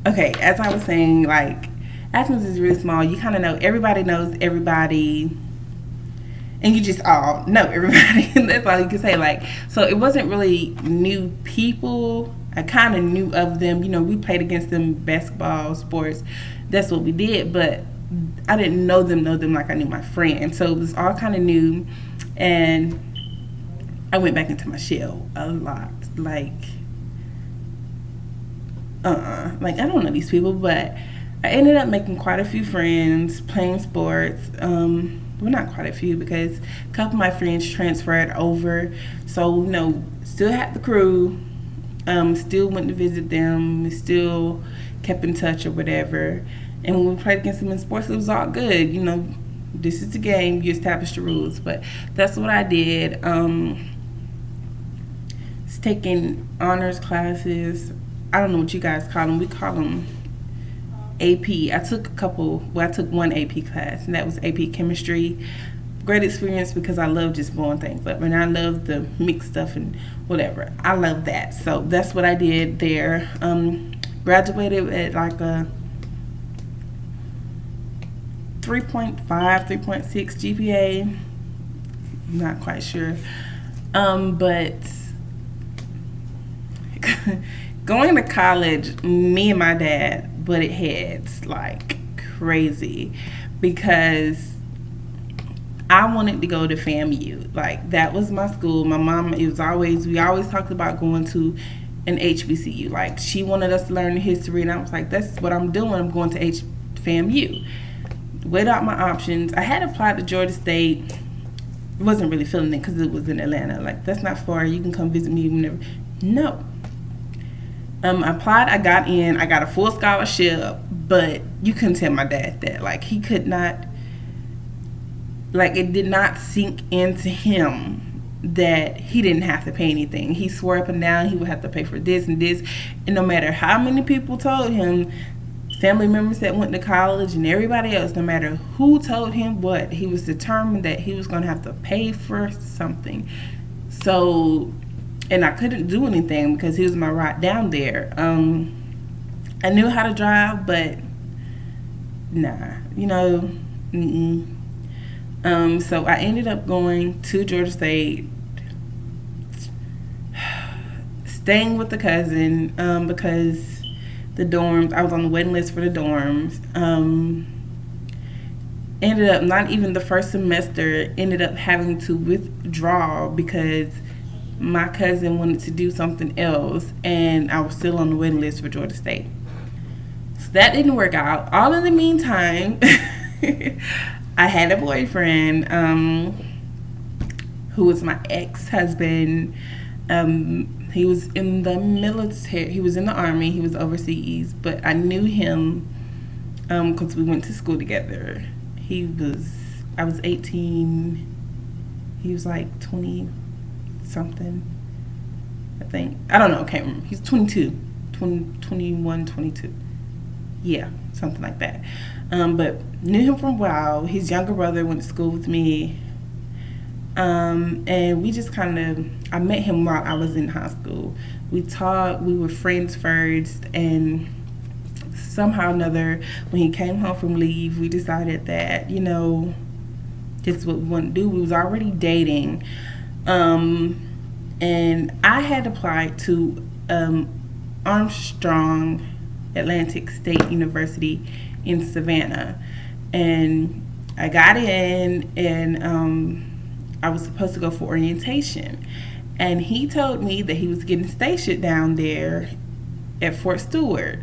Okay, as I was saying, like Athens is really small. You kind of know everybody knows everybody, and you just all know everybody. That's all you can say. Like, so it wasn't really new people. I kind of knew of them. You know, we played against them basketball, sports. That's what we did, but I didn't know them like I knew my friend. So it was all kind of new, and I went back into my shell a lot. Like I don't know these people, but I ended up making quite a few friends playing sports. Well, not quite a few because a couple of my friends transferred over, so you know, still had the crew. Still went to visit them. Still kept in touch or whatever. And when we played against them in sports, it was all good. You know, this is the game. You establish the rules, but that's what I did. It's taking honors classes. I don't know what you guys call them. We call them AP. I took a couple. Well, I took one AP class, and that was AP chemistry. Great experience because I love just blowing things up, and I love the mixed stuff and whatever. I love that. So that's what I did there. Graduated at like a 3.5, 3.6 GPA. Not quite sure. But going to college, me and my dad butted heads like crazy because I wanted to go to FAMU. Like that was my school. My mom, we always talked about going to an HBCU. Like she wanted us to learn the history, and I was like, that's what I'm doing. I'm going to FAMU. Weighed out my options. I had applied to Georgia State. Wasn't really feeling it because it was in Atlanta. Like that's not far. You can come visit me whenever. No. I applied, I got in, I got a full scholarship, but you couldn't tell my dad that. Like, he could not, like, it did not sink into him that he didn't have to pay anything. He swore up and down he would have to pay for this and this, and no matter how many people told him, family members that went to college and everybody else, no matter who told him what, he was determined that he was going to have to pay for something. So, and I couldn't do anything because he was my ride down there. I knew how to drive, but nah, you know, so I ended up going to Georgia State, staying with the cousin because the dorms, I was on the waiting list for the dorms. Ended up, not even the first semester, ended up having to withdraw because my cousin wanted to do something else, and I was still on the waiting list for Georgia State. So that didn't work out. All in the meantime, I had a boyfriend who was my ex-husband. He was in the military. He was in the Army. He was overseas, but I knew him because we went to school together. I was 18. He was like 20 something, I think. I don't know, can't remember. He's 22, 21, 22. Yeah, something like that. But knew him from a while. His younger brother went to school with me. And we just kind of, I met him while I was in high school. We talked, we were friends first, and somehow or another, when he came home from leave, we decided that, you know, this is what we want to do. We was already dating. And I had applied to Armstrong Atlantic State University in Savannah, and I got in, and I was supposed to go for orientation, and he told me that he was getting stationed down there at Fort Stewart.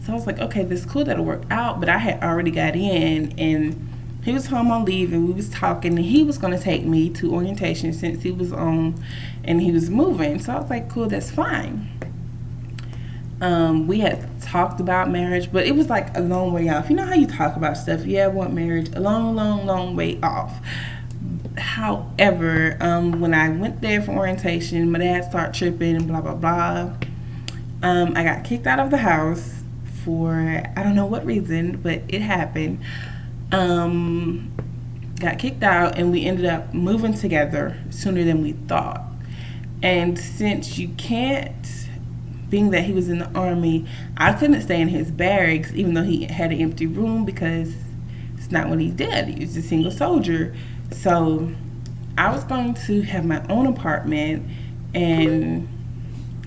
So I was like, okay, this is cool, that'll work out. But I had already got in, and he was home on leave, and we was talking, and he was going to take me to orientation since he was on and he was moving. So I was like, cool, that's fine. We had talked about marriage, but it was like a long way off. You know how you talk about stuff? Yeah, I want marriage, a long, long, long way off. However, when I went there for orientation, my dad started tripping and blah, blah, blah. I got kicked out of the house for, I don't know what reason, but it happened. Got kicked out, and we ended up moving together sooner than we thought. And since you can't being that he was in the Army, I couldn't stay in his barracks, even though he had an empty room, because it's not what he did. He was a single soldier. So I was going to have my own apartment, and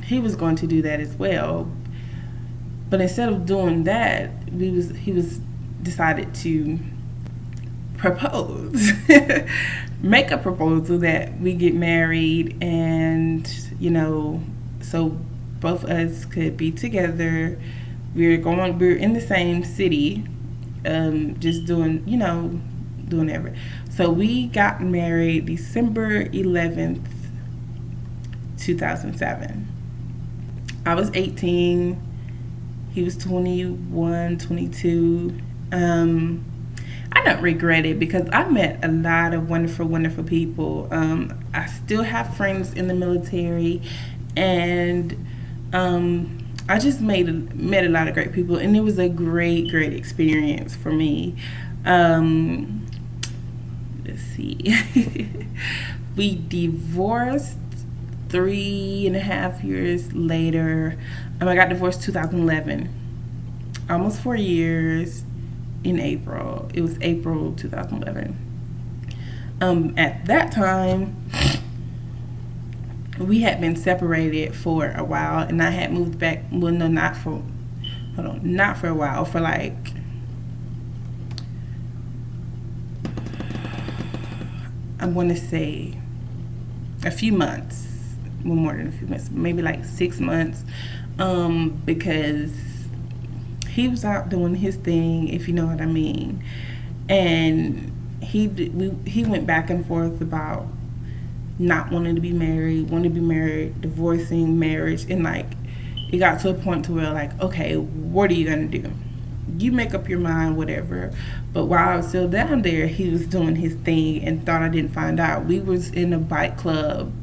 he was going to do that as well. But instead of doing that, he was decided to propose, make a proposal that we get married, and so both of us could be together. We're in the same city, just doing everything. So we got married December 11th, 2007. I was 18. He was 21, 22. I don't regret it because I met a lot of wonderful, wonderful people. I still have friends in the military, and I just met a lot of great people, and it was a great, great experience for me. Let's see. We divorced 3.5 years later. I got divorced 2011. Almost 4 years in April. It was April 2011. At that time, we had been separated for a while, and I had moved back. Well, no, not for a while. For like, I want to say a few months. Well, more than a few months, maybe like 6 months, because he was out doing his thing, if you know what I mean, and he went back and forth about not wanting to be married, wanting to be married, divorcing, marriage, and like it got to a point to where like, okay, what are you gonna do? You make up your mind, whatever. But while I was still down there, he was doing his thing and thought I didn't find out. We was in a bike club.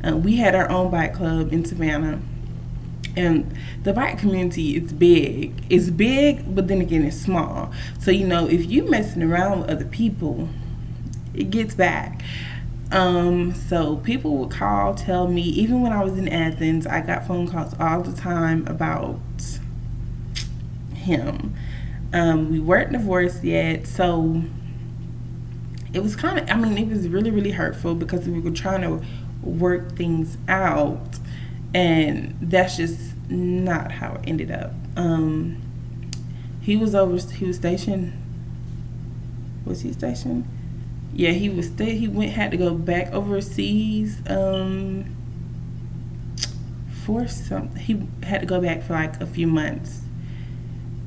We had our own bike club in Savannah. And the bike community is big. It's big, but then again, it's small. So, if you messing around with other people, it gets back. So people would call, tell me, even when I was in Athens, I got phone calls all the time about him. We weren't divorced yet, so it was it was really, really hurtful because we were trying to work things out, and that's just not how it ended up. He was stationed. Was he stationed? Yeah, he had to go back overseas for something. He had to go back for like a few months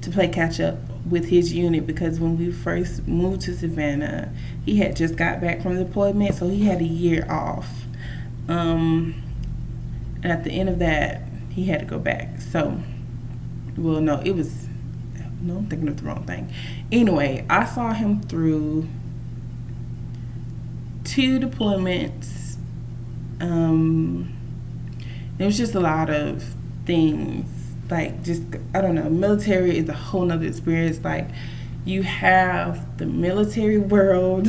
to play catch up with his unit, because when we first moved to Savannah, he had just got back from deployment, so he had a year off. And at the end of that, he had to go back. So, I'm thinking of the wrong thing. Anyway, I saw him through 2 deployments. It was just a lot of things. Like, just, I don't know, military is a whole nother experience. Like, you have the military world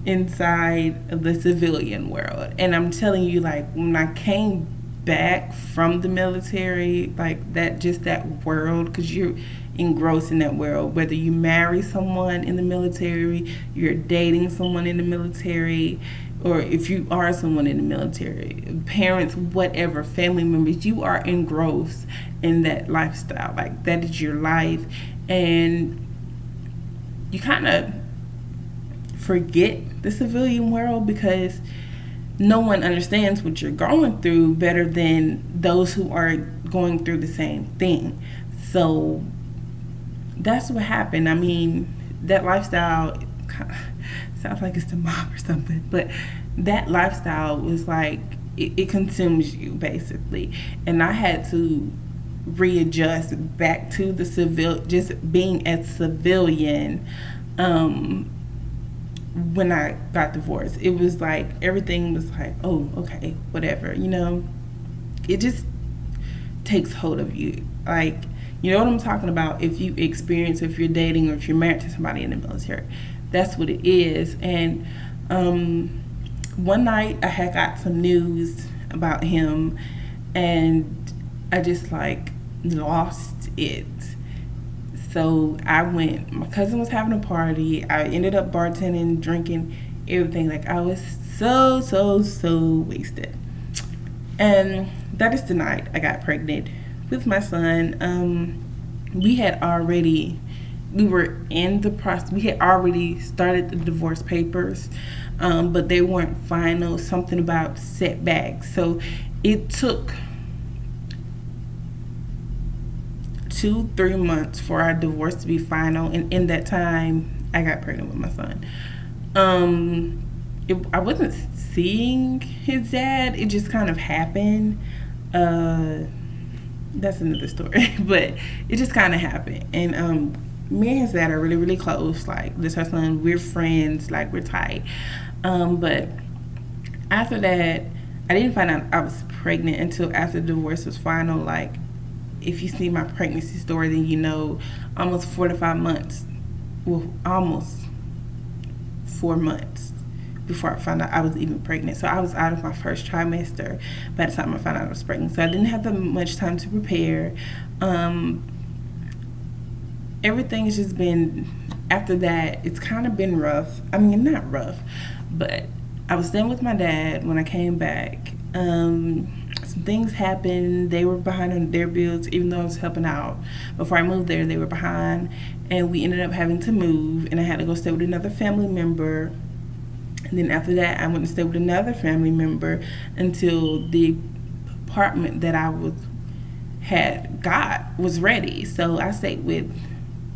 inside of the civilian world. And I'm telling you, like, when I came back from the military, like, that world, because you're engrossed in that world. Whether you marry someone in the military, you're dating someone in the military, or if you are someone in the military, parents, whatever, family members, you are engrossed in that lifestyle. Like, that is your life, and you kind of forget the civilian world because no one understands what you're going through better than those who are going through the same thing. So that's what happened. I mean, that lifestyle sounds like it's the mob or something, but that lifestyle was like, it consumes you basically. And I had to readjust back to the just being a civilian. When I got divorced, it was like everything was like, oh, okay, whatever, it just takes hold of you. Like, you know what I'm talking about? If you experience, if you're dating or if you're married to somebody in the military, that's what it is. And one night I had got some news about him, and I just like lost it. So I went, my cousin was having a party. I ended up bartending, drinking, everything. Like I was so wasted. And that is the night I got pregnant with my son. We had already, we were in the process, we had already started the divorce papers, but they weren't final, something about setbacks. So it took 2-3 months for our divorce to be final, and in that time I got pregnant with my son. I wasn't seeing his dad, it just kind of happened. That's another story. But it just kind of happened. And me and his dad are really close. Like, this her son, we're friends, like we're tight. But after that, I didn't find out I was pregnant until after the divorce was final. Like, if you see my pregnancy story, then you know, almost 4 to 5 months, well, almost 4 months before I found out I was even pregnant. So I was out of my first trimester by the time I found out I was pregnant. So I didn't have that much time to prepare. Everything's just been, after that, it's kind of been rough. I mean, not rough, but I was staying with my dad when I came back. Some things happened. They were behind on their bills, even though I was helping out. Before I moved there, they were behind, and we ended up having to move, and I had to go stay with another family member. And then after that, I went to stay with another family member until the apartment that I was ready. So I stayed with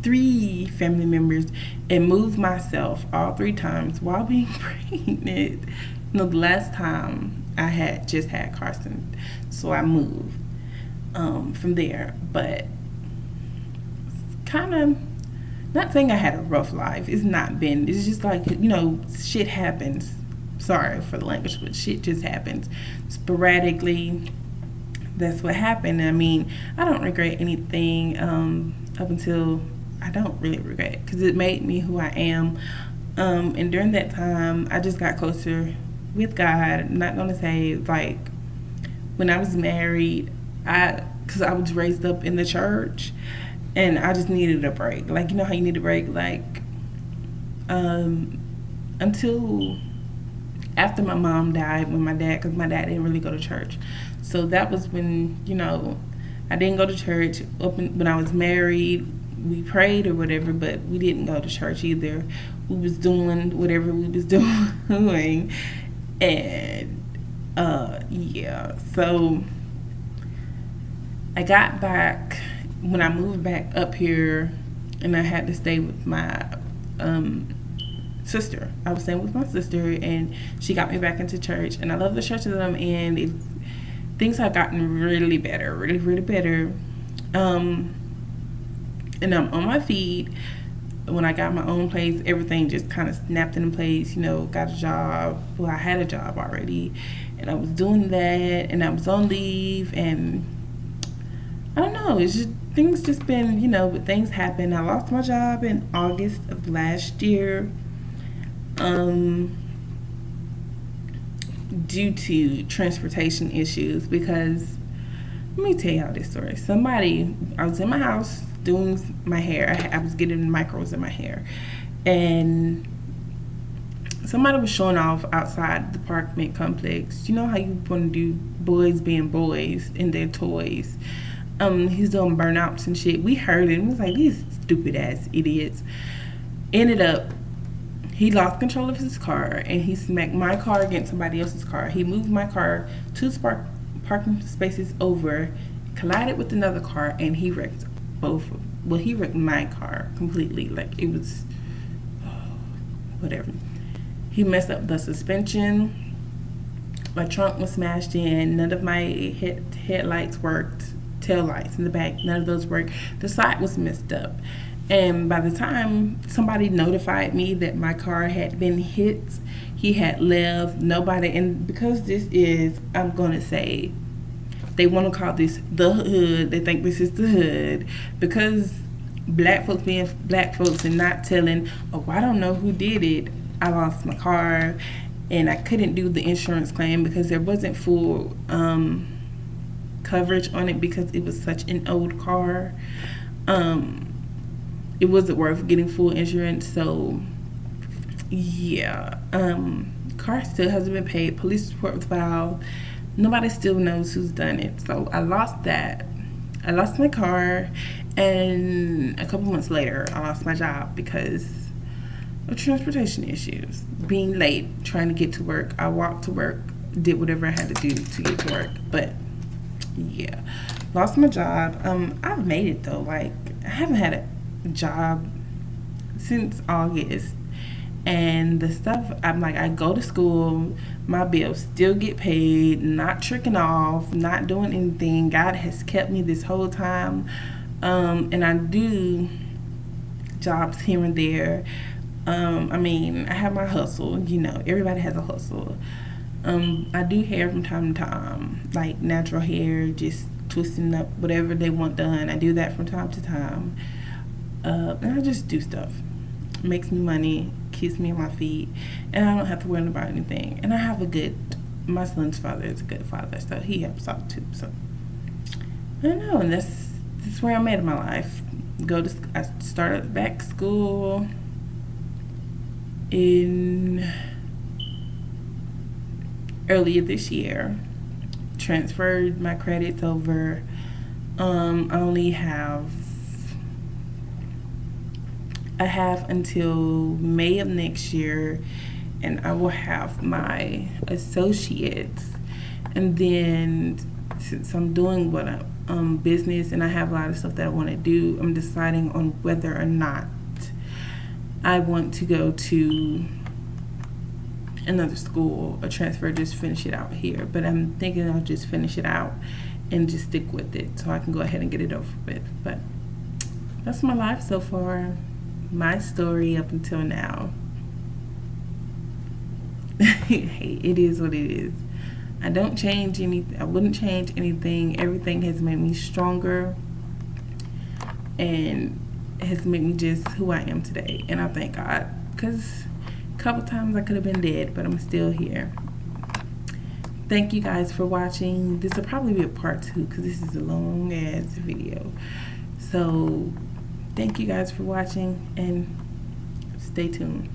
3 family members and moved myself all 3 times while being pregnant. The last time I had just had Carson, so I moved from there. But kind of, not saying I had a rough life. It's not been. It's just like, shit happens. Sorry for the language, but shit just happens sporadically. That's what happened. I mean, I don't regret anything up until, I don't really regret, because it made me who I am. And during that time, I just got closer with God. I'm not gonna say, like, when I was married, because I was raised up in the church, and I just needed a break. Like, you know how you need a break? Like, until after my mom died, when my dad, because my dad didn't really go to church. So that was when, I didn't go to church. When I was married, we prayed or whatever, but we didn't go to church either. We was doing whatever we was doing. And, yeah. So I got back when I moved back up here, and I had to stay with my sister. I was staying with my sister, and she got me back into church. And I love the church that I'm in. Things have gotten really better, really better. And I'm on my feet. When I got my own place, everything just kind of snapped into place. Got a job. Well, I had a job already, and I was doing that, and I was on leave, and I don't know. It's just, things just been, but things happen. I lost my job in August of last year, due to transportation issues. Because, let me tell y'all this story. I was in my house doing my hair. I was getting micros in my hair, and somebody was showing off outside the apartment complex. You know how you want to do boys being boys in their toys. He's doing burnouts and shit. We heard it and was like, these stupid ass idiots. Ended up, he lost control of his car, and he smacked my car against somebody else's car. He moved my car 2 parking spaces over, collided with another car, and he wrecked he wrecked my car completely. Like, it was whatever. He messed up the suspension. My trunk was smashed in. None of my headlights worked. Tail lights in the back, none of those worked. The side was messed up. And by the time somebody notified me that my car had been hit, he had left. Nobody, and because this is, I'm gonna say, they want to call this the hood. They think this is the hood, because black folks being black folks and not telling, I don't know who did it. I lost my car, and I couldn't do the insurance claim because there wasn't full coverage on it because it was such an old car. It wasn't worth getting full insurance, so yeah. Car still hasn't been paid. Police report was filed. Nobody still knows who's done it. So I lost that. I lost my car, and a couple months later, I lost my job because of transportation issues. Being late, trying to get to work. I walked to work, did whatever I had to do to get to work. But yeah, lost my job. I've made it though. Like, I haven't had a job since August. And the stuff, I'm like, I go to school, my bills still get paid, not tricking off, not doing anything. God has kept me this whole time. And I do jobs here and there. I mean, I have my hustle, you know, everybody has a hustle. I do hair from time to time, like natural hair, just twisting up whatever they want done. I do that from time to time. And I just do stuff. Makes me money, keeps me on my feet, and I don't have to worry about anything. And I have my son's father is a good father, so he helps out too. So I don't know, and that's where I'm at in my life. I started back school in earlier this year. Transferred my credits over. I have until May of next year, and I will have my associates. And then, since I'm doing business, and I have a lot of stuff that I want to do, I'm deciding on whether or not I want to go to another school or transfer, just finish it out here. But I'm thinking I'll just finish it out and just stick with it so I can go ahead and get it over with. But that's my life so far. My story up until now. Hey, it is what it is. I don't change anything. I wouldn't change anything. Everything has made me stronger and has made me just who I am today. And I thank God, because a couple times I could have been dead, but I'm still here. Thank you guys for watching. This will probably be a part 2 because this is a long ass video. So thank you guys for watching, and stay tuned.